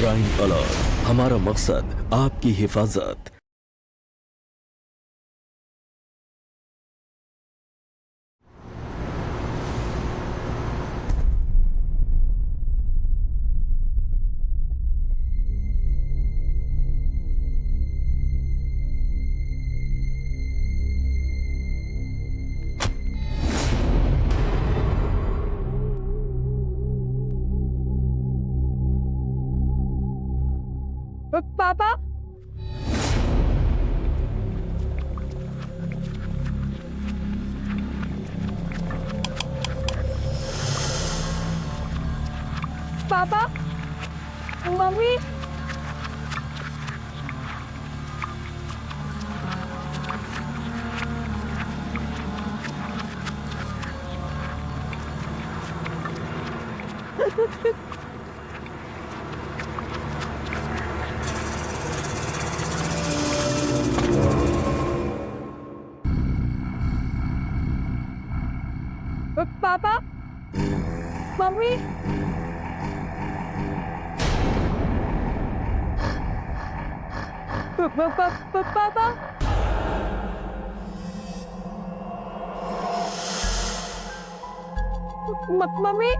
Prime alert, हमारा मकसद आपकी हिफाजत। पापा, पापा, मम्मी, पापा, मम्मी, पापा, मम्मी,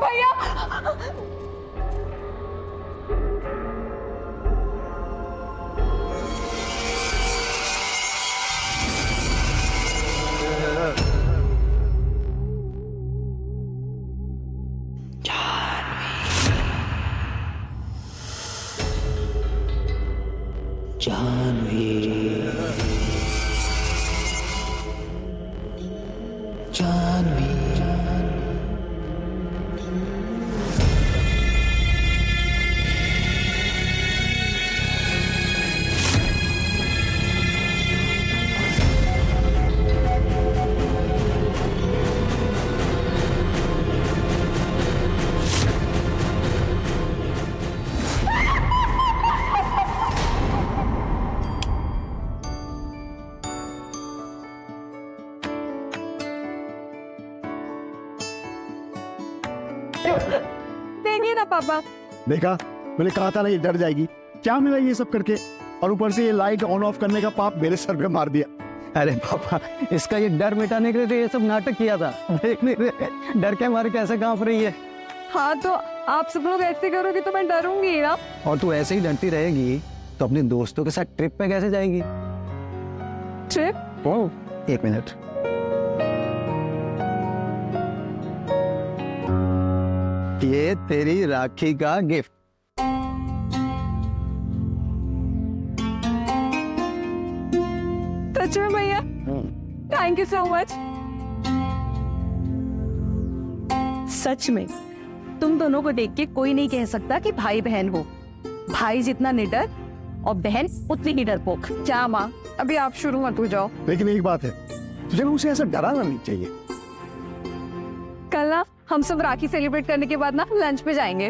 भैया, जानवी, जानवी, देखिए ना पापा, देखा, मैंने कहा था ना ये डर जाएगी। क्या मिला ये सब करके, और ऊपर से ये लाइट ऑन ऑफ करने का पाप मेरे सर पे मार दिया। अरे पापा, इसका ये डर मिटाने के लिए तो ये सब नाटक किया था। देख नहीं रहे डर के मारे कैसे कांप रही है। हाँ तो आप सब लोग ऐसे करोगे तो मैं डरूंगी ना। और तू ऐसे ही डरती रहेगी तो अपने दोस्तों के साथ ट्रिप पे कैसे जाएगी? ट्रिप? ओ, एक मिनट। ये तेरी राखी का गिफ्ट। सच में भैया, थैंक यू सो मच। सच में तुम दोनों को देख के कोई नहीं कह सकता कि भाई बहन हो। भाई जितना निडर और बहन उतनी ही डरपोक। क्या माँ, अभी आप शुरू मत हो जाओ। लेकिन एक बात है, तुझे उसे ऐसा डराना नहीं चाहिए। कल ना हम सब राखी सेलिब्रेट करने के बाद ना लंच पे जाएंगे।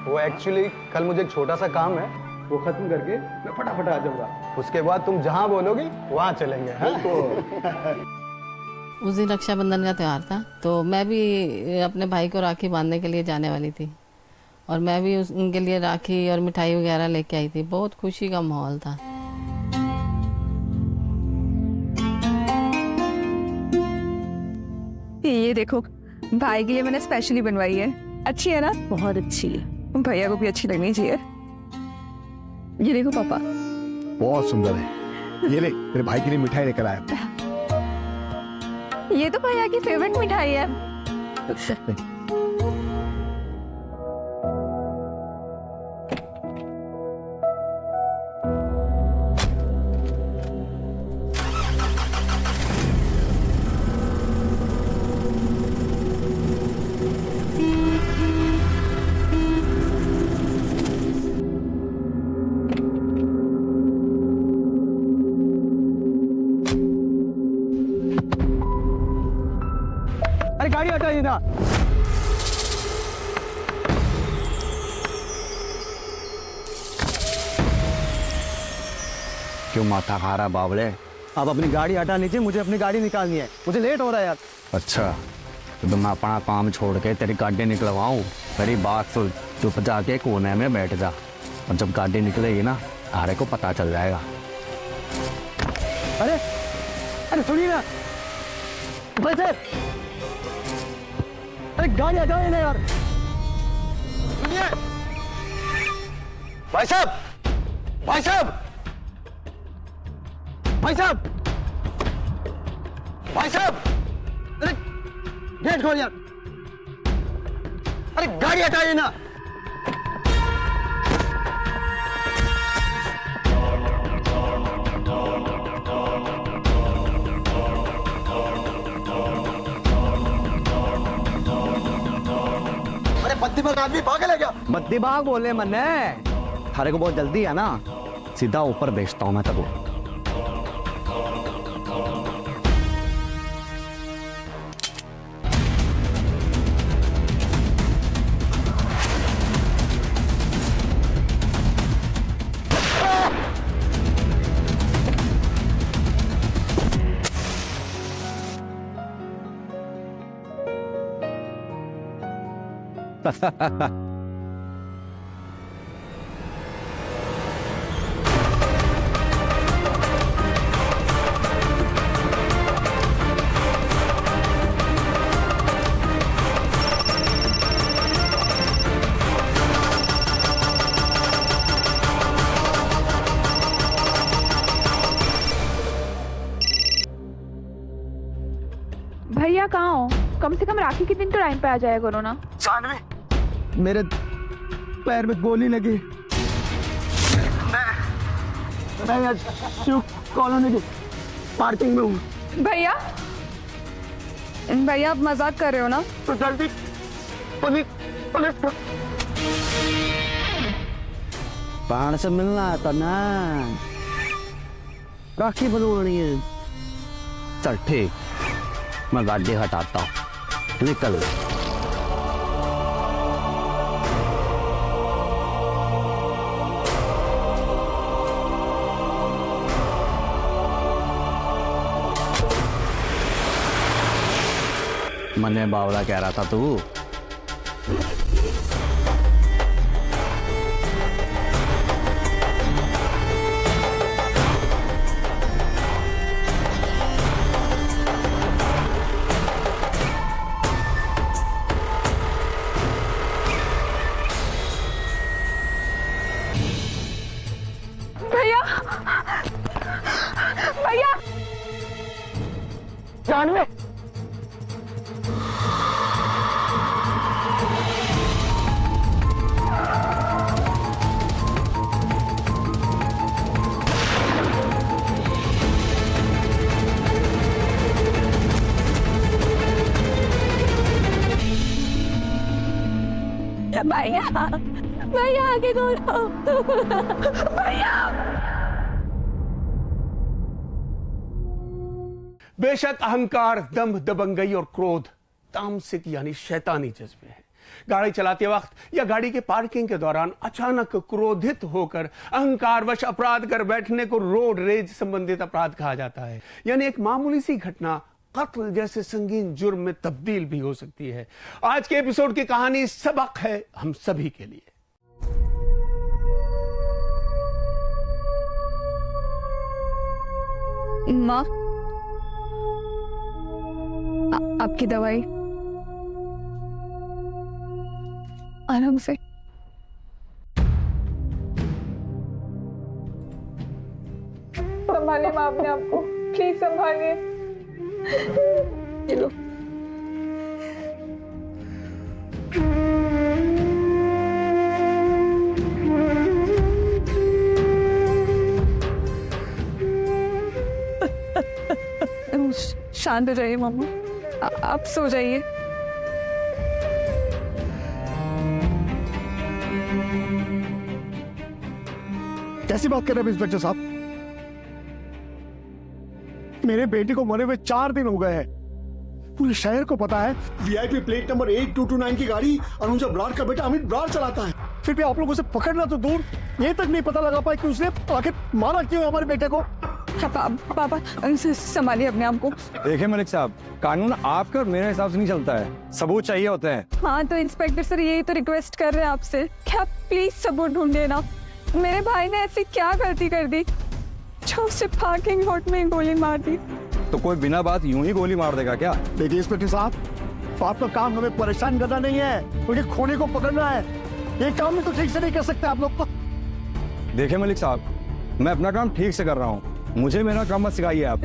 वो एक्चुअली कल मुझे एक छोटा सा काम है, वो खत्म करके मैं फटाफट आ जाऊंगा। उसके बाद तुम जहाँ बोलोगी वहाँ चलेंगे। उस दिन रक्षाबंधन का त्यौहार था तो मैं भी अपने भाई को राखी बांधने के लिए जाने वाली थी और मैं भी उनके लिए राखी और मिठाई वगैरह लेके आई थी। बहुत खुशी का माहौल था। ये देखो, भाई के लिए मैंने स्पेशली बनवाई है। अच्छी है ना? बहुत अच्छी है। भैया को भी अच्छी लगनी चाहिए। ये देखो पापा, बहुत सुंदर है। ये ले, तेरे भाई के लिए मिठाई लेकर आया। ये तो भैया की फेवरेट मिठाई है। अरे गाड़ी हटाइए ना। क्यों माथा खा रहा बावले? आप अपनी गाड़ी हटा लीजिए, मुझे अपनी गाड़ी निकालनी है, मुझे लेट हो रहा है यार। अच्छा तो मैं अपना काम छोड़ के तेरी गाड़ी निकलवाऊं? मेरी बात सुन, चुप जाके कोने में बैठ जा और जब गाड़ी निकलेगी ना आरे को पता चल जाएगा। अरे अरे सुनिए ना भाई साहब, अरे गाड़ी हटाइए ना यार। सुनिए भाई साहब, भाई साहब, भाई साहब, भाई साहब, अरे गेट खोल यार। अरे गाड़ी हटाइए ना। अरे बद्दीबाग आदमी पागल है क्या? बद्दीबाग बोले मन्ने, थारे को बहुत जल्दी है ना, सीधा ऊपर भेजता हूँ मैं तब। भैया कहाँ हो? कम से कम राखी के दिन तो टाइम पे आ जाया करो ना। जानवी, मेरे पैर में गोली लगी। मैं आज शिव कॉलोनी की पार्किंग में हूँ। भैया, भैया आप मजाक कर रहे हो ना? तो जल्दी पुलिस पुलिस प्राण से मिलना आता ना, राखी बनवानी है। चल ठीक, मैं गाड़ी हटाता हूँ, निकल। मने बावला कह रहा था तू। भैया, भैया, जानवी, भैया, भैया आगे दौड़ो। भैया। बेशक अहंकार, दंभ, दबंगई और क्रोध तामसिक यानी शैतानी जज्बे हैं। गाड़ी चलाते वक्त या गाड़ी के पार्किंग के दौरान अचानक क्रोधित होकर अहंकारवश अपराध कर बैठने को रोड रेज संबंधित अपराध कहा जाता है। यानी एक मामूली सी घटना कत्ल जैसे संगीन जुर्म में तब्दील भी हो सकती है। आज के एपिसोड की कहानी सबक है हम सभी के लिए। माँ, आपकी दवाई। आराम से। संभालिए माँ अपने आप को, प्लीज संभालिए। ये लो। शांत हो जाइए मामा, आप सो जाइए। कैसी बात कर रहे हैं इंस्पेक्टर साहब? मेरे बेटे को मरे हुए 4 दिन हो गए हैं। पूरे शहर को पता है वीआईपी प्लेट नंबर 8229 की गाड़ी अनुजा ब्रार का बेटा अमित ब्रार चलाता है। फिर भी आप लोगों से पकड़ना तो दूर, ये तक नहीं पता लगा पाए कि उसने आखिर मारा क्यों हमारे बेटे को। पापा संभालिए अपने आप को। देखिए मलिक साहब, कानून आपके और मेरे हिसाब से नहीं चलता है, सबूत चाहिए होते हैं। हाँ तो इंस्पेक्टर सर यही तो रिक्वेस्ट कर रहे हैं आपसे, क्या प्लीज सबूत ढूंढे ना। मेरे भाई ने ऐसी क्या गलती कर दी जो उसे पार्किंग लॉट में गोली मार दी। तो कोई बिना बात यूं ही गोली मार देगा क्या? देखिए इंस्पेक्टर साहब, आपका काम हमें परेशान करना नहीं है, उनके खोने को पकड़ना है। ये काम में तो ठीक से नहीं कर सकते आप लोग को। देखिए मलिक साहब, मैं अपना काम ठीक से कर रहा हूँ, मुझे मेरा काम मत सिखाइए आप।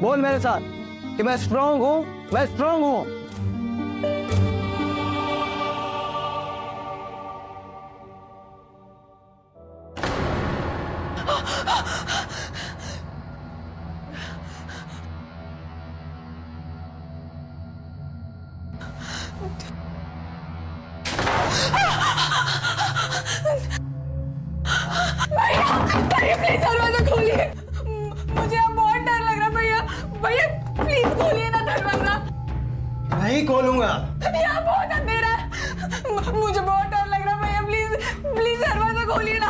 बोल मेरे साथ कि मैं स्ट्रांग हूँ, मैं स्ट्रांग हूँ। प्लीज दरवाजा खोलिए, मुझे अब बहुत डर लग रहा है भैया। भैया प्लीज खोलिए ना दरवाजा। नहीं खोलूंगा। यहाँ बहुत अंधेरा है, मुझे बहुत डर लग रहा है भैया। प्लीज प्लीज दरवाजा खोलिए ना।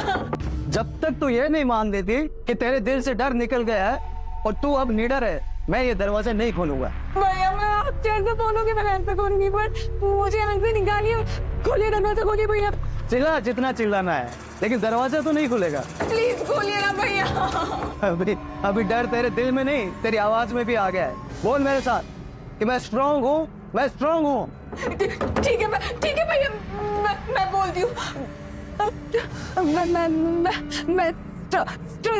जब तक तू ये नहीं मान देती कि तेरे दिल से डर निकल गया है और तू अब निडर है, मैं ये दरवाजा नहीं खोलूंगा। भैया मैं आप जैसे बोलोगे मैं वैसे करूंगी, पर मुझे अलग से निकालिए। खोलिए दरवाजा, खोलिए भैया। चिल्ला जितना चिल्लाना है, लेकिन दरवाजा तो नहीं खुलेगा। प्लीज खोलिए ना भैया। अभी डर तेरे दिल में नहीं, तेरी आवाज में भी आ गया है। बोल मेरे साथ कि मैं स्ट्रांग हूँ, मैं स्ट्रांग हूँ। ठीक है भैया, मैं बोलती हूँ। मैं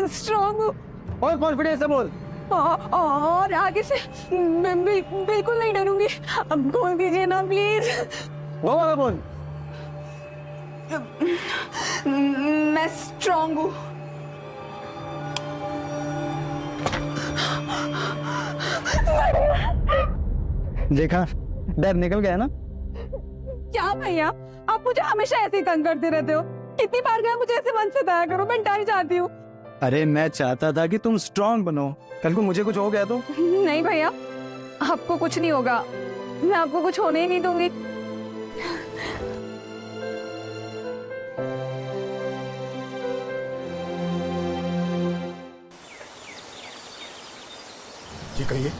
स्ट्रांग हूँ। और कॉन्फिडेंस से बोल। और आगे से मैं बिल्कुल नहीं डरूंगी। अब बोल दीजिए ना प्लीज। वो बोल। मैं स्ट्रांग हूँ। देखा, डर निकल गया ना। क्या भैया, आप मुझे हमेशा ऐसे ही तंग करते रहते हो। कितनी बार गया, मुझे ऐसे मन से दया करो, मैं डर जाती हूँ। अरे मैं चाहता था कि तुम स्ट्रांग बनो, कल को मुझे कुछ हो गया तो। नहीं भैया, आपको कुछ नहीं होगा, मैं आपको कुछ होने ही नहीं दूंगी। जी कहिए।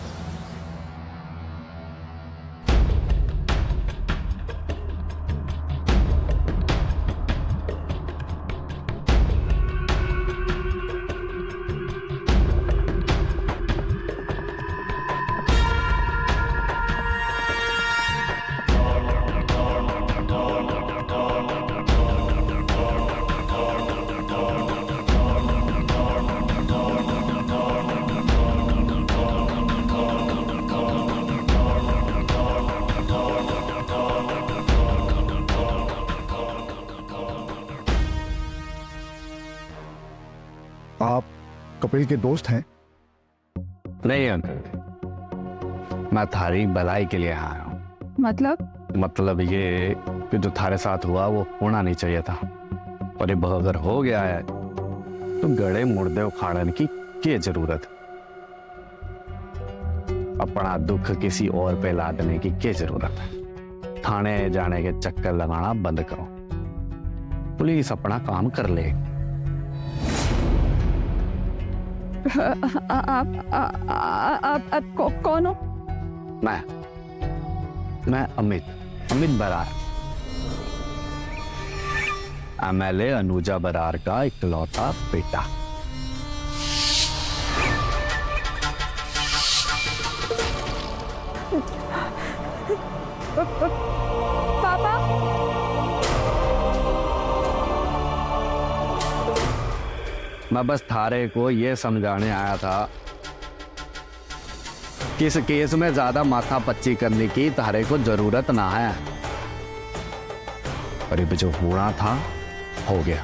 आप कपिल के दोस्त हैं? नहीं अंकल, मैं थारी भलाई के लिए आया हूँ। मतलब ये कि जो थारे साथ हुआ वो होना नहीं चाहिए था, और ये अगर हो गया है तो गड़े मुर्दे उखाड़ने की क्या जरूरत। अपना दुख किसी और पे लादने की क्या जरूरत है। थाने जाने के चक्कर लगाना बंद करो, पुलिस अपना काम कर ले। आप कौन हो? मैं अमित बरार, MLA अनुजा बरार का इकलौता बेटा। पापा, मैं बस थारे को ये समझाने आया था कि इस केस में ज्यादा माथा पच्ची करने की थारे को जरूरत ना है। और ये जो होना था हो गया।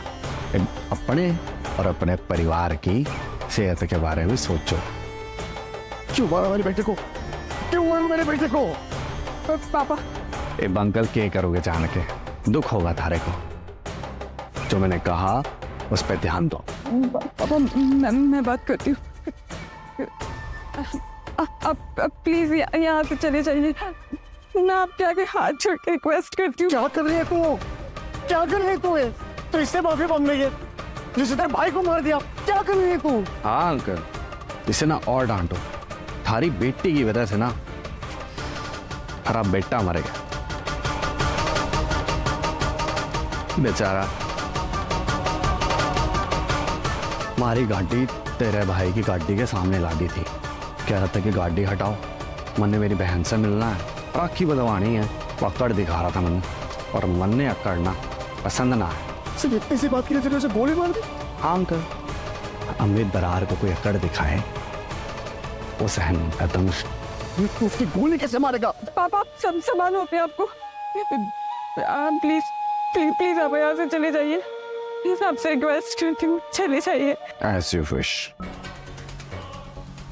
अब अपने और अपने परिवार की सेहत के बारे में सोचो। क्यों मारा मेरे बेटे को? क्यों मारा मेरे बेटे को? पापा ए अंकल क्या करोगे जान के? दुख होगा थारे को। जो मैंने कहा उस पर ध्यान दो। पापा मैं बात करती हूँ। आप प्लीज यहाँ से चले जाइए। मैं आपके आगे हाथ जोड़ के रिक्वेस्ट करती हूँ। क्या कर रही है तू? क्या कर रही है तू? तो इससे माफी मांग रही है जिसने तेरे भाई को मार दिया। क्या कर रही है तू? हाँ अंकल, इसे ना और डांटो। थारी बेटी की वजह से ना थारा बेटा मरेगा बेचारा। हमारी गाड़ी तेरे भाई की गाड़ी के सामने लादी थी। कह रहा था कि गाड़ी हटाओ, मन ने मेरी बहन से मिलना है, राखी बंधवानी है। अकड़ दिखा रहा था मन, और मन ने अकड़ना पसंद ना है। सिर्फ इतनी सी बात की वजह से गोली मार दी? हाँ अंकल, अमित बरार को कोई अकड़ दिखाए वो सहन नहीं करता मुझे। उसकी गोली कैसे मारेगा? पापा सब सामान होते हैं आपको। प्लीज प्लीज प्लीज आप यहाँ से चले जाइए। प्लीज आपसे रिक्वेस्ट करती हूँ, चले जाइए। As you wish।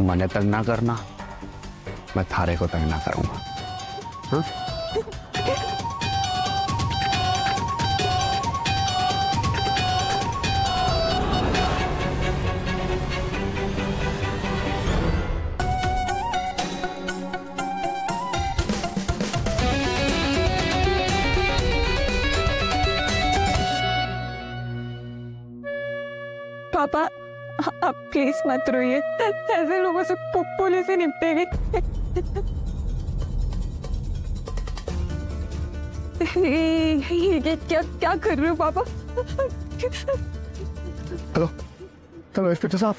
मने तंग ना करना, मैं थारे को तंग ना करूंगा। हाँ? पापा आप प्लीज मत रोइए। ऐसे लोगों से पुलिस ही निपटेगी। ये क्या कर रहे हो पापा? हेलो हेलो इंस्पेक्टर साहब।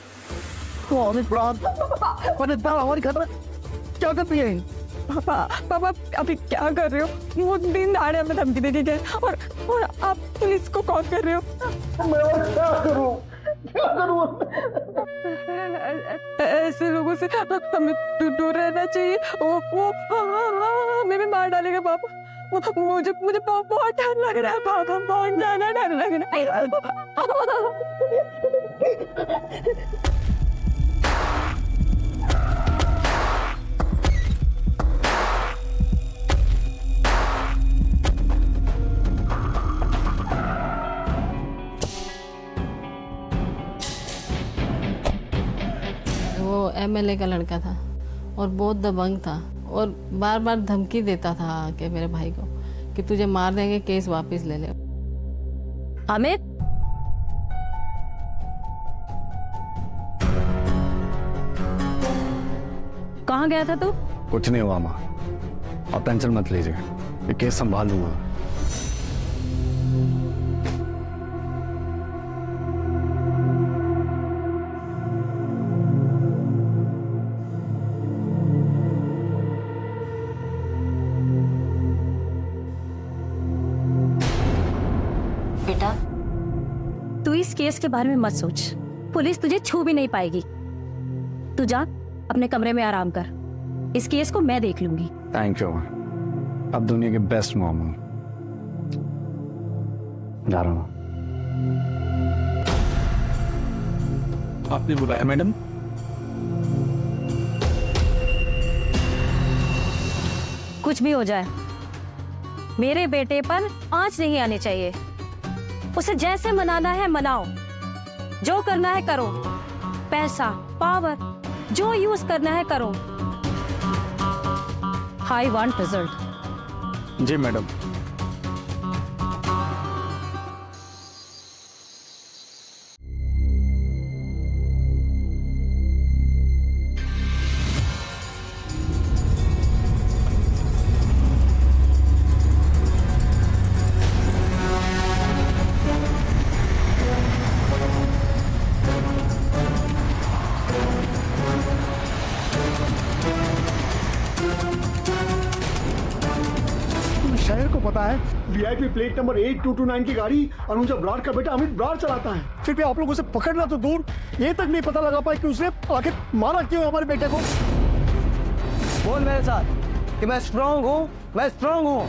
हमारी खतरा क्या कर रही है? पापा अभी क्या कर रहे हो? वो दिन दहाड़े हमें धमकी दे के और आप पुलिस को कॉल कर रहे हो। मैं क्या करूं? क्या करूं? ऐसे लोगों से हमें दूर रहना चाहिए। वो हमें भी मार डालेगा पापा। मुझे बहुत डर लग रहा है पापा, बहुत ज्यादा डर लग रहा है। वो MLA का लड़का था और बहुत दबंग था और बार बार धमकी देता था कि मेरे भाई को कि तुझे मार देंगे, केस वापस ले ले। अमित कहाँ गया था तू? कुछ नहीं हुआ माँ, आप टेंशन मत लीजिए, ये केस संभाल लूंगा। बेटा तू इस केस के बारे में मत सोच, पुलिस तुझे छू भी नहीं पाएगी। तू जा अपने कमरे में आराम कर, इस केस को मैं देख लूंगी। थैंक यू, अब दुनिया के बेस्ट मॉम हूँ। जा रहा हूँ। आपने बुलाया मैडम? कुछ भी हो जाए मेरे बेटे पर आंच नहीं आनी चाहिए। उसे जैसे मनाना है मनाओ, जो करना है करो, पैसा पावर जो यूज करना है करो, I want result. जी मैडम। शहर को पता है वीआईपी प्लेट नंबर 8229 की गाड़ी अनुजा ब्रार का बेटा अमित ब्रार चलाता है। फिर भी आप लोगों से पकड़ना तो दूर, ये तक नहीं पता लगा पाए कि उसने आखिर मारा क्यों हमारे बेटे को। बोल मेरे साथ कि मैं स्ट्रांग हूँ, मैं स्ट्रांग हूँ।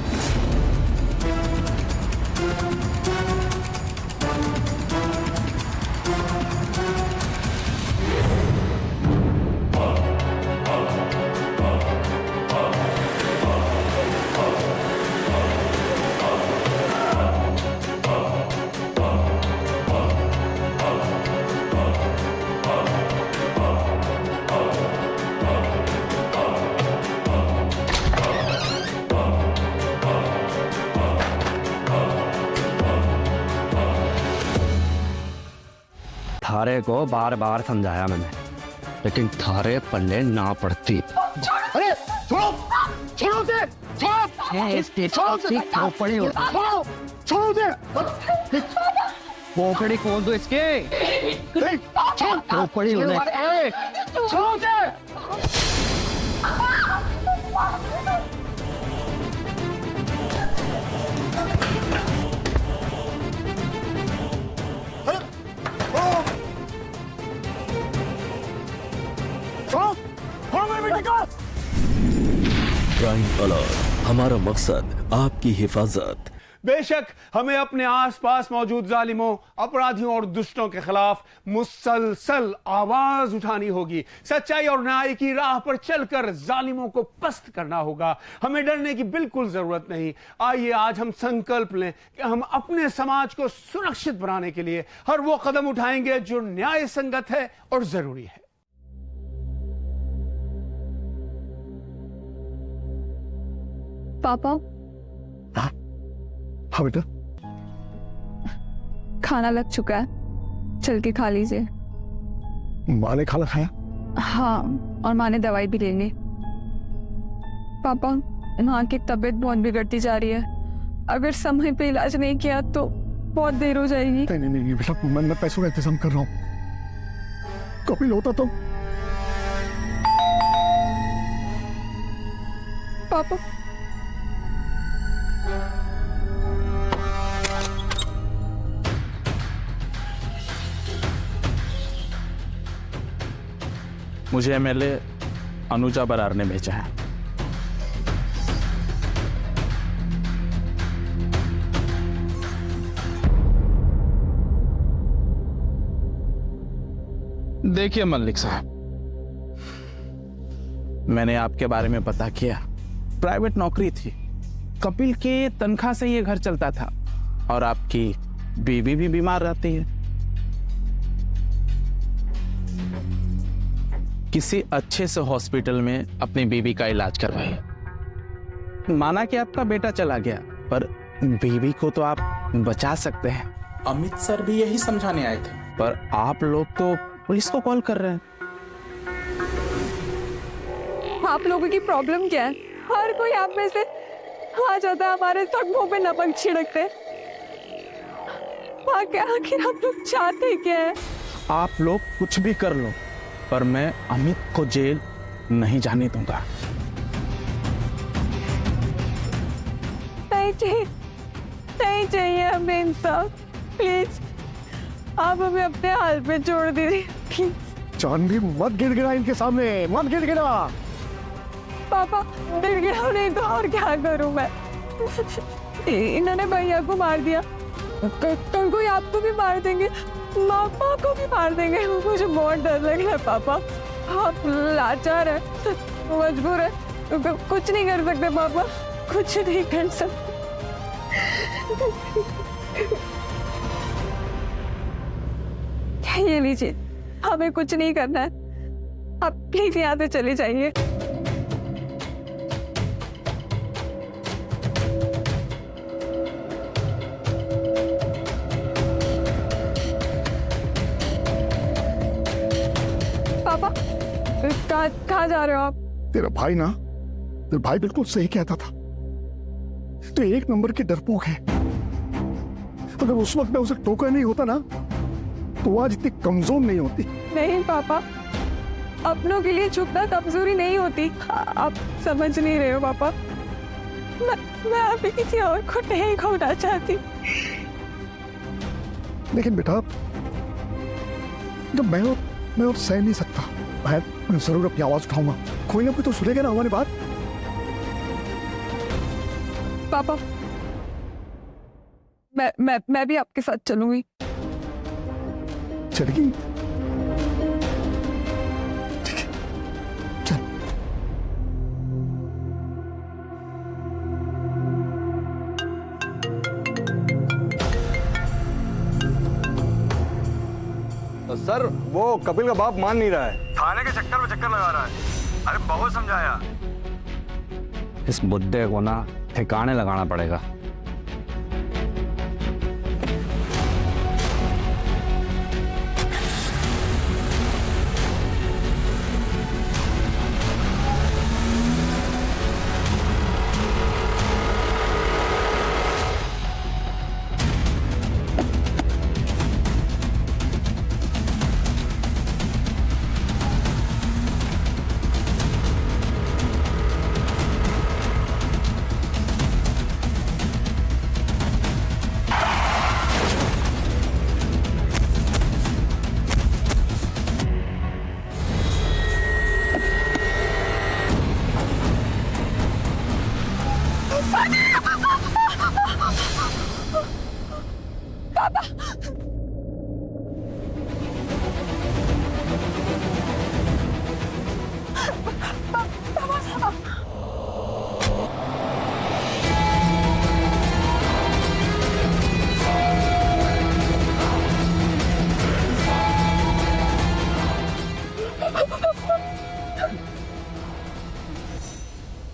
थारे को बार बार समझाया मैंने, लेकिन थारे पल्ले ना पड़ती। अरे छोड़ो, छोड़ो उसे, छोड़ो उसे, पोखड़ी खोल दो इसके। छोड़ो उसे। क्राइम अलर्ट, हमारा मकसद आपकी हिफाजत। बेशक हमें अपने आसपास मौजूद जालिमों, अपराधियों और दुष्टों के खिलाफ मुसलसल आवाज उठानी होगी। सच्चाई और न्याय की राह पर चलकर जालिमों को पस्त करना होगा। हमें डरने की बिल्कुल जरूरत नहीं। आइए आज हम संकल्प लें कि हम अपने समाज को सुरक्षित बनाने के लिए हर वो कदम उठाएंगे जो न्याय संगत है और जरूरी है। पापा, हाँ बेटा, खाना लग चुका है, चल के खा लीजिए। माँ ने खाना खाया? हाँ, और माँ ने दवाई भी ले ली। पापा, माँ की तबीयत बहुत बिगड़ती जा रही है। अगर समय पे इलाज नहीं किया तो बहुत देर हो जाएगी। नहीं बेटा, मैं पैसों का इंतजाम कर रहा हूँ। कपिल होता तो। पापा, मुझे एमएलए अनुजा बरार ने भेजा है। देखिए मल्लिक साहब, मैंने आपके बारे में पता किया। प्राइवेट नौकरी थी, कपिल के तनख्वाह से ये घर चलता था, और आपकी बीवी भी बीमार रहती है। किसी अच्छे से हॉस्पिटल में अपनी बीवी का इलाज करवाइए। माना कि आपका बेटा चला गया, पर बीवी को तो आप बचा सकते हैं। अमित सर भी यही समझाने आए थे, पर आप लोग तो पुलिस को कॉल कर रहे हैं। आप लोगों की प्रॉब्लम क्या है? हर कोई आप में से आ जाता है, हमारे मुंह पे नमक छिड़कते। आखिर आप लोग चाहते क्या है? आप लोग कुछ भी कर लो, पर मैं अमित को जेल नहीं जाने दूंगा। नहीं चाहिए हमें इंसाफ। प्लीज आप हमें अपने हाल पे छोड़ दीजिए। चांदी मत गिड़गिड़ा इनके सामने, मत गिड़गिड़ा। पापा, गिड़गिड़ा नहीं तो और क्या करूं मैं? इन्होंने भैया को मार दिया, कल को आपको भी मार देंगे, मामा को भी मार देंगे। मुझे बहुत डर लग रहा है पापा। आप लाचार है, मजबूर है, कुछ नहीं कर सकते पापा, कुछ नहीं कर सकते। ये लीजिए, हमें कुछ नहीं करना है, आप प्लीज यहाँ से चले जाइए। कहाँ जा रहे हो आप? तेरा भाई बिल्कुल सही कहता था। तो एक नंबर की डरपोक है। अगर उस वक्त मैं उसे टोका नहीं होता ना, तो आज इतनी कमजोर नहीं होती। नहीं पापा, अपनों के लिए झुकना कमजोरी नहीं होती। आप समझ नहीं रहे हो पापा। मैं अभी किसी और को नहीं खोना चाहती। लेकिन बेटा, जब मैं और सह नहीं सकता, मैं जरूर अपनी आवाज उठाऊंगा। कोई ना कोई तो सुनेगा ना हमारी बात। पापा, मैं भी आपके साथ चलूंगी। चलेगी? सर, वो कपिल का बाप मान नहीं रहा है। थाने के चक्कर में चक्कर लगा रहा है। अरे बहुत समझाया। इस मुद्दे को ना ठिकाने लगाना पड़ेगा।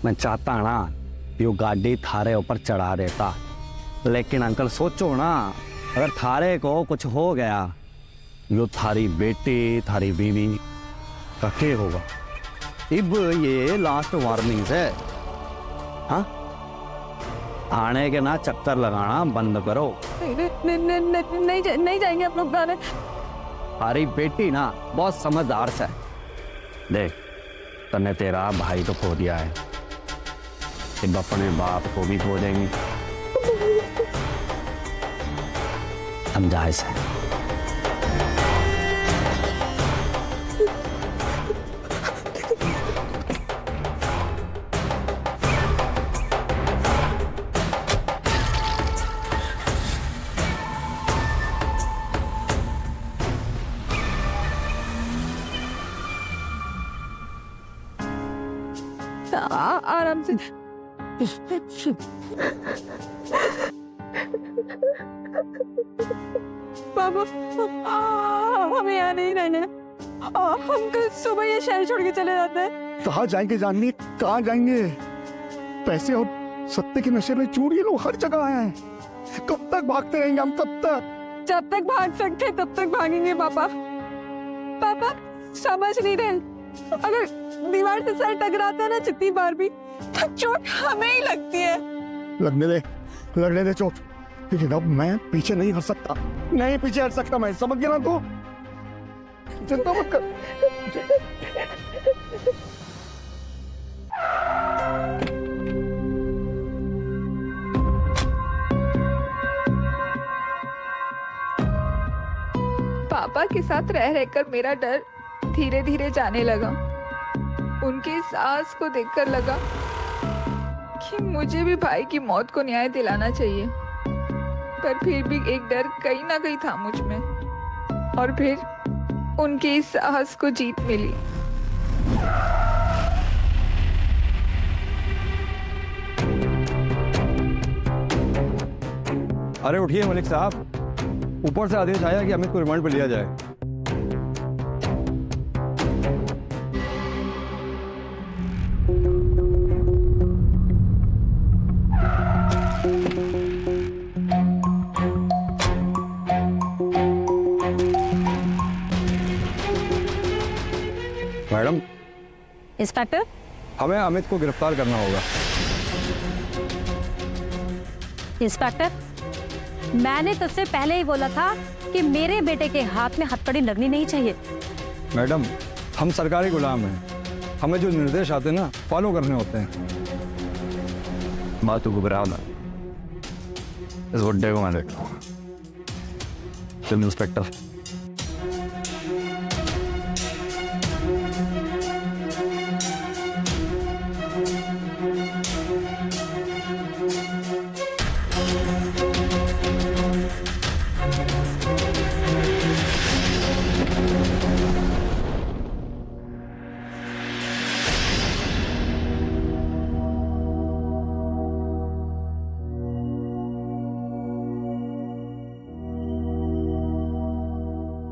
मैं चाहता ना यो गाड़ी थारे ऊपर चढ़ा देता, लेकिन अंकल सोचो ना, अगर थारे को कुछ हो गया, यो थारी बेटी थारी बीवी का क्या होगा? अब ये लास्ट वार्निंग है। हाँ, आने के ना चक्कर लगाना बंद करो। नहीं जाएंगे आप लोग गाने। थारी बेटी ना बहुत समझदार से। देख, तने तेरा भाई तो खो दिया है, अब अपने बाप को भी खो देंगे। समझा इसे। आराम से। बाबू, हमें यहाँ नहीं रहना है। हम कल सुबह ये शहर छोड़ के चले जाते हैं। कहाँ जाएंगे जाननी? कहाँ जाएंगे? पैसे और सत्ते के नशे में चूर ये लोग हर जगह आए हैं। कब तक भागते रहेंगे हम? कब तक? जब तक भाग सकते तब तक भागेंगे पापा। पापा समझ नहीं रहे, अगर दीवार से सर टकराता है ना जितनी बार भी, तो चोट हमें ही लगती है। लगने दे चोट, लेकिन अब मैं पीछे नहीं हट सकता। नहीं पीछे हट सकता मैं, समझ गया ना तू? चिंता मत कर। पापा के साथ रह रहकर मेरा डर धीरे धीरे जाने लगा। उनकी सास को देखकर लगा कि मुझे भी भाई की मौत को न्याय दिलाना चाहिए, पर फिर भी एक डर कहीं ना कहीं था मुझ में। और फिर उनकी साहस को जीत मिली। अरे उठिए मलिक साहब, ऊपर से आदेश आया कि अमित को रिमांड पर लिया जाए। मैडम, इंस्पेक्टर, हमें अमित को गिरफ्तार करना होगा। इंस्पेक्टर, मैंने तुझसे पहले ही बोला था कि मेरे बेटे के हाथ में हथकड़ी लगनी नहीं चाहिए। मैडम, हम सरकारी गुलाम हैं, हमें जो निर्देश आते हैं ना फॉलो करने होते हैं। बात तो घबराओ ना, इस बुड्ढे को मैं देखता हूँ। चल इंस्पेक्टर।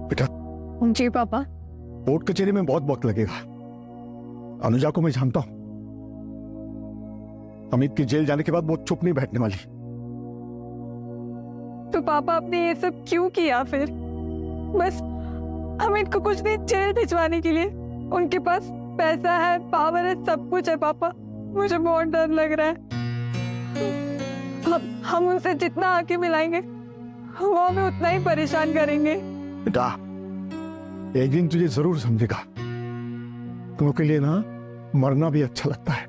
बेटा, जी पापा। कोर्ट कचहरी में बहुत वक्त लगेगा। अनुजा को मैं जानता हूं, अमित की जेल जाने के बाद वो चुप नहीं बैठने वाली। तो पापा आपने ये सब क्यों किया फिर? बस अमित को कुछ दिन जेल भिजवाने के लिए? उनके पास पैसा है, पावर है, सब कुछ है पापा। मुझे बहुत डर लग रहा है। हम उनसे जितना आके मिलाएंगे वो हमें उतना ही परेशान करेंगे। बेटा, एक दिन तुझे जरूर समझेगा। तुमों के लिए ना मरना भी अच्छा लगता है।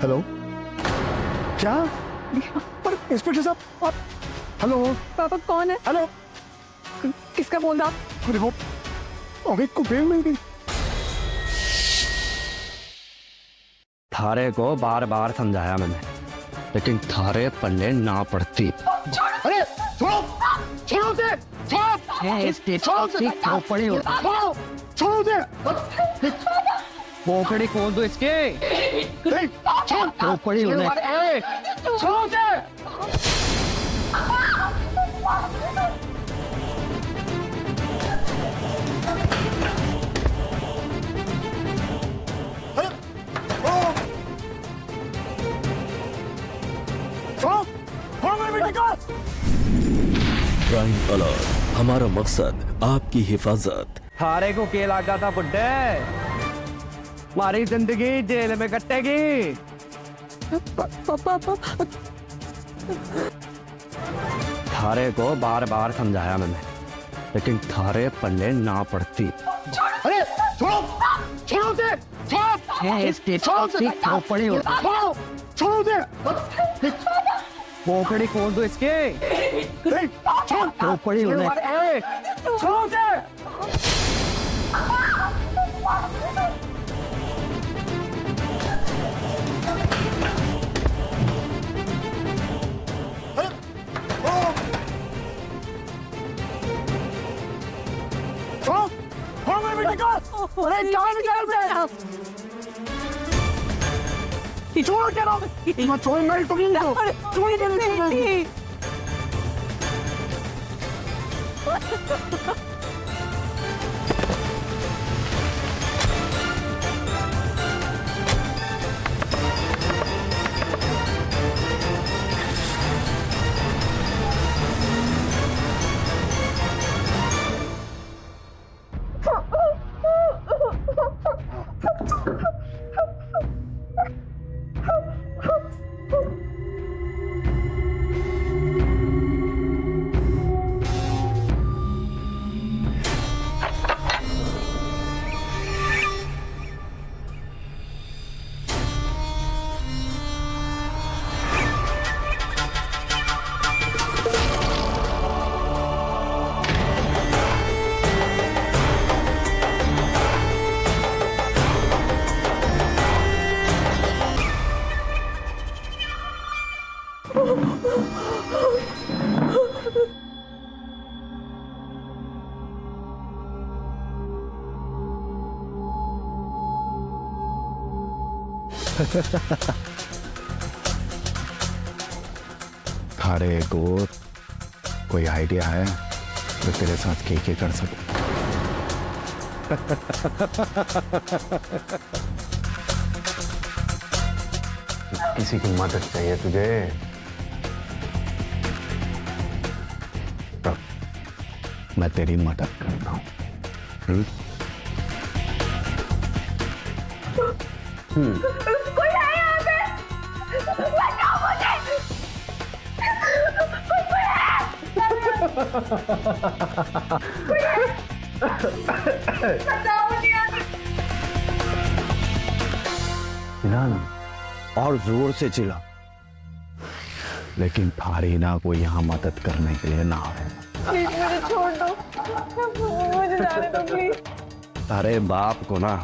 हेलो, क्या? पर इंस्पेक्टर साहब आप? हेलो पापा, कौन है? हेलो, किसका बोल रहा? अरे वो अमित को बेल मिल गई। थारे को बार बार समझाया मैंने, लेकिन थारे पल्ले ना पड़ती। अरे छोड़ो, छोड़ो उसे, पोखड़ी खोल दो इसके। पोखड़ी क्राइम अलर्ट, हमारा मकसद आपकी हिफाजत। थारे को के लगा था बुड्ढे, हमारी जिंदगी जेल में कटेगी। पापा थारे को बार बार समझाया मैंने, लेकिन थारे पल्ले ना पड़ती। अरे छोड़ो, छोड़ो उसे, पोखड़ी खोल दो इसके। पोखड़ी थारे को कोई आइडिया है जो तेरे साथ क्या कर सकता? किसी की मदद चाहिए तुझे? मैं तेरी मदद करता हूँ। कोई है यहाँ पे? बचाओ मुझे! कोई है! बचाओ मुझे यहाँ से! चिल्लाना और जोर से चिल्ला, लेकिन थारी ना कोई यहाँ मदद करने के लिए ना आए। प्लीज मुझे छोड़ दो, मुझे जाने दो प्लीज। तारे बाप को ना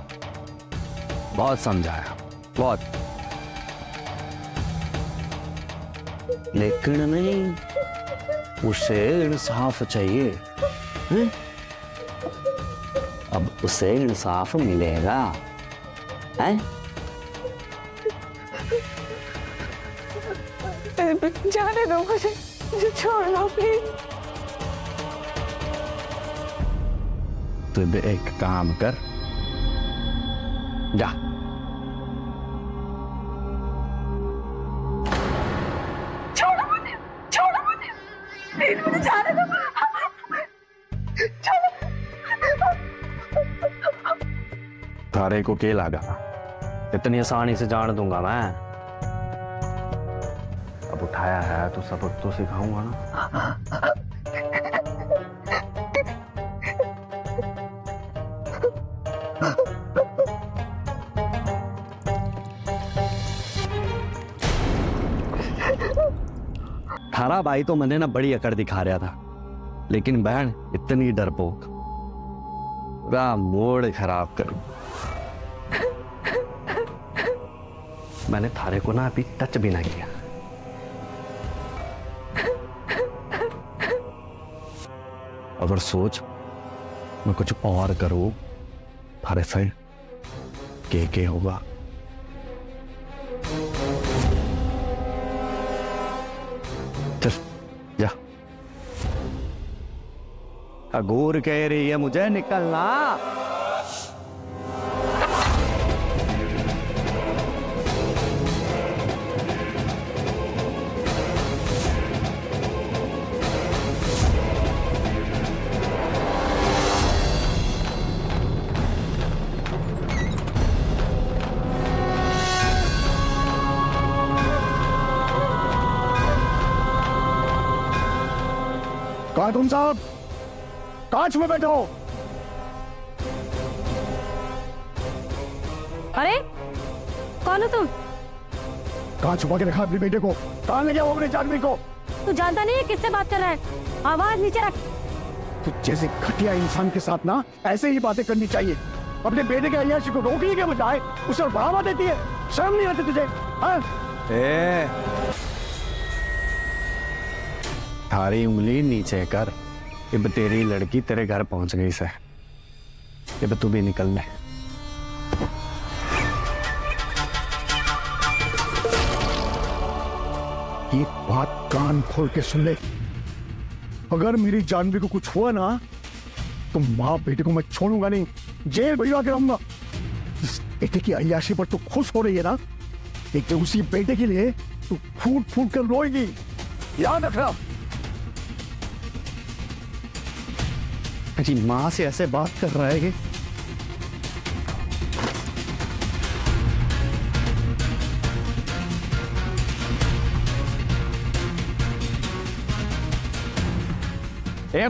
बहुत समझाया, बहुत, लेकिन नहीं, उसे इंसाफ चाहिए। अब उसे इंसाफ मिलेगा, है? जाने दो मुझे छोड़ दो प्लीज। तू एक काम कर, जा। छोड़ो मुझे प्लीज, मुझे जाने दो। छोड़ो। थारे को क्या लगा इतनी आसानी से जान दूंगा मैं? अब उठाया है तो सबक तो सिखाऊंगा ना। थारा भाई तो मैंने ना बड़ी अकड़ दिखा रहा था, लेकिन बहन इतनी डरपोक, पूरा मूड खराब कर। मैंने थारे को ना अभी टच भी ना किया। अगर सोच मैं कुछ और करूं थारे से के होगा। चल जा। अगोर कह रही है मुझे निकलना। कहा तुम साहब? कांच में बैठो। अरे कौन हो तुम? कहाँ छुपा के रखा अपने बेटे को? कहाँ ले गया वो अपने आदमी को? तू जानता नहीं है किससे बात कर रहा है? आवाज नीचे रख। तो जैसे घटिया इंसान के साथ ना ऐसे ही बातें करनी चाहिए। अपने बेटे के अय्याशी को रोकने के बजाय उसे और बढ़ावा देती है। शर्म नहीं आती तुझे? थारी उंगली नीचे कर। अब तेरी लड़की तेरे घर पहुंच गई से। अब तू भी निकल ले। ये बात कान खोल के सुन ले। अगर मेरी जानवी को कुछ हुआ ना तो माँ बेटे को मैं छोड़ूंगा नहीं, जेल भिजवा के रहूंगा। इस बेटे की अय्याशी पर तू खुश हो रही है ना, लेकिन उसी बेटे के लिए तू फूट फूट कर रोएगी, याद रखना। मेरी माँ से ऐसे बात कर रहा है कि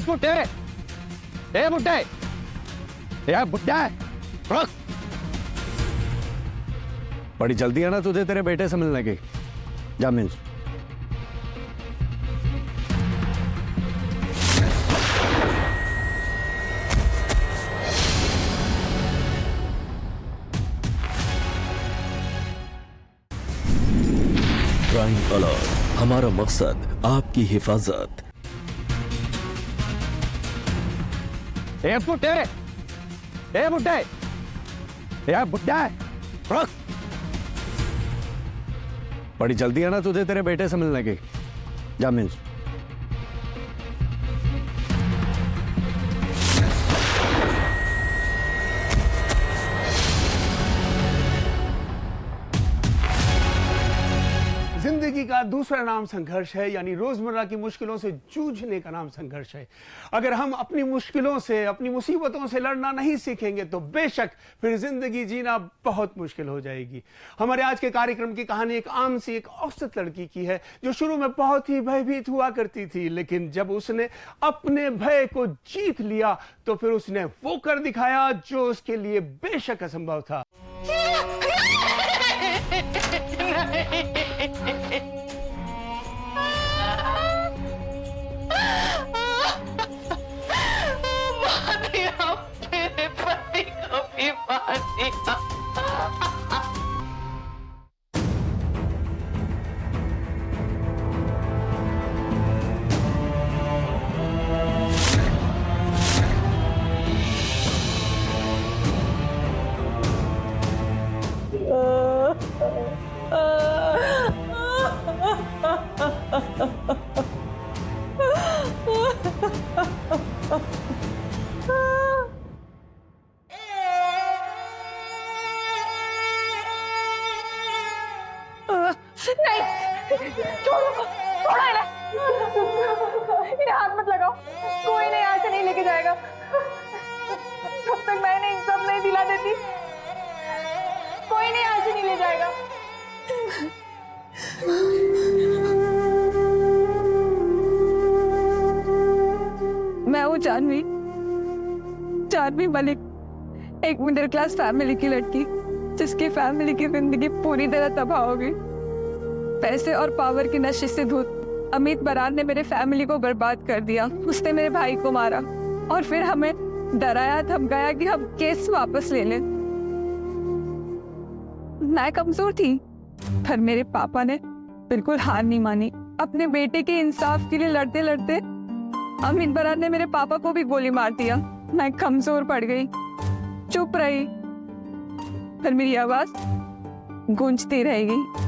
बुड्ढे, बुड्ढे, बुड्ढा रुक। बड़ी जल्दी है ना तुझे तेरे बेटे से मिलने की? जा मिल। क्राइम अलर्ट, हमारा मकसद आपकी हिफाजत। बुड्ढे, बुड्ढे, बुड्ढा रुक। बड़ी जल्दी है ना तुझे तेरे बेटे से मिलने की? जा मिल। जिंदगी का दूसरा नाम संघर्ष है, यानी रोजमर्रा की मुश्किलों से जूझने का नाम संघर्ष है। अगर हम अपनी मुश्किलों से, अपनी मुसीबतों से लड़ना नहीं सीखेंगे तो बेशक फिर जिंदगी जीना बहुत मुश्किल हो जाएगी। हमारे आज के कार्यक्रम की कहानी एक आम सी एक औसत लड़की की है जो शुरू में बहुत ही भयभीत हुआ करती थी, लेकिन जब उसने अपने भय को जीत लिया तो फिर उसने वो कर दिखाया जो उसके लिए बेशक असंभव था। इन्हें हाथ मत लगाओ, कोई नहीं यहाँ से नहीं लेके जाएगा जब तक मैं इन्हें सब नहीं दिला देती। कोई नहीं यहाँ से नहीं ले जाएगा। मैं हूँ जानवी, जानवी मलिक, एक मिडिल क्लास फैमिली की लड़की जिसकी फैमिली की जिंदगी पूरी तरह तबाह हो गई। पैसे और पावर की नशे से धुत अमित बरार ने मेरे फैमिली को बर्बाद कर दिया। उसने मेरे भाई को मारा और फिर हमें डराया धमकाया कि हम केस वापस ले लें। मैं कमजोर थी पर मेरे पापा ने बिल्कुल हार नहीं मानी। अपने बेटे के इंसाफ के लिए लड़ते लड़ते अमित बरार ने मेरे पापा को भी गोली मार दिया। मैं कमजोर पड़ गई, चुप रही, पर मेरी आवाज गूंजती रहेगी।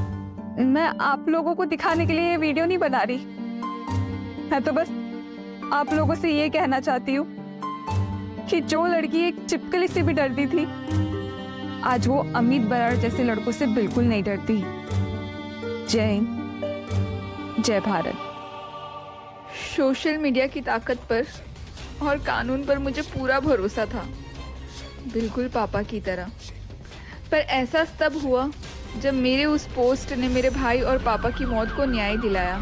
मैं आप लोगों को दिखाने के लिए ये वीडियो नहीं बना रही, मैं तो बस आप लोगों से ये कहना चाहती हूँ कि जो लड़की एक चिपकली से भी डरती थी आज वो अमित बरार जैसे लड़कों से बिल्कुल नहीं डरती। जय हिंद, जय भारत। सोशल मीडिया की ताकत पर और कानून पर मुझे पूरा भरोसा था, बिल्कुल पापा की तरह। पर एहसास तब हुआ जब मेरे उस पोस्ट ने मेरे भाई और पापा की मौत को न्याय दिलाया।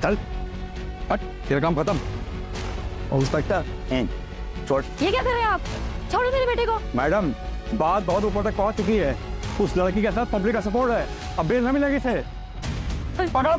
चल हट, तेरा काम खत्म। इंस्पेक्टर छोड़। ये क्या कर रहे हैं आप? छोड़ो मेरे बेटे को। मैडम, बात बहुत ऊपर तक पहुंच चुकी है। उस लड़की के साथ पब्लिक का सपोर्ट है, अब बेल न मिलेगी इसे। पकड़ो।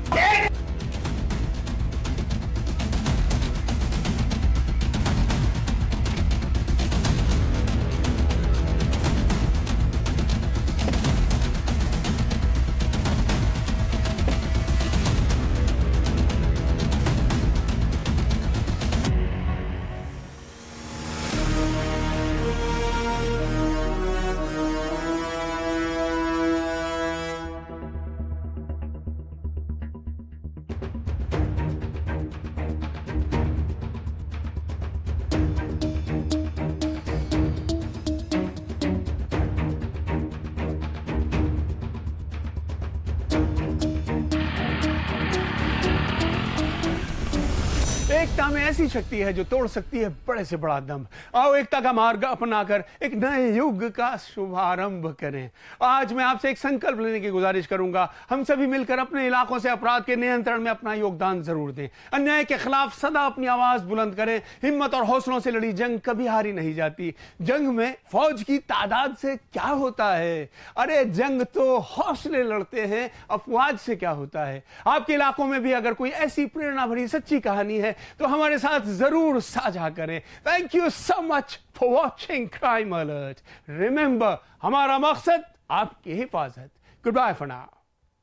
एकता में ऐसी शक्ति है जो तोड़ सकती है बड़े से बड़ा दम। आओ एकता का मार्ग अपनाकर एक नए युग का शुभारंभ करें। आज मैं आपसे एक संकल्प लेने की गुजारिश करूंगा। हम सभी मिलकर अपने इलाकों से अपराध के नियंत्रण में अपना योगदान जरूर दें। अन्याय के खिलाफ सदा अपनी आवाज बुलंद करें। हिम्मत और हौसलों से लड़ी जंग कभी हारी नहीं जाती। जंग में फौज की तादाद से क्या होता है? अरे जंग तो हौसले लड़ते हैं, अफवाज से क्या होता है? आपके इलाकों में भी अगर कोई ऐसी प्रेरणा भरी सच्ची कहानी है तो हमारे साथ जरूर साझा करें। Thank you so much for watching crime alert. Remember, हमारा मकसद आपकी हिफाजत। Goodbye for now.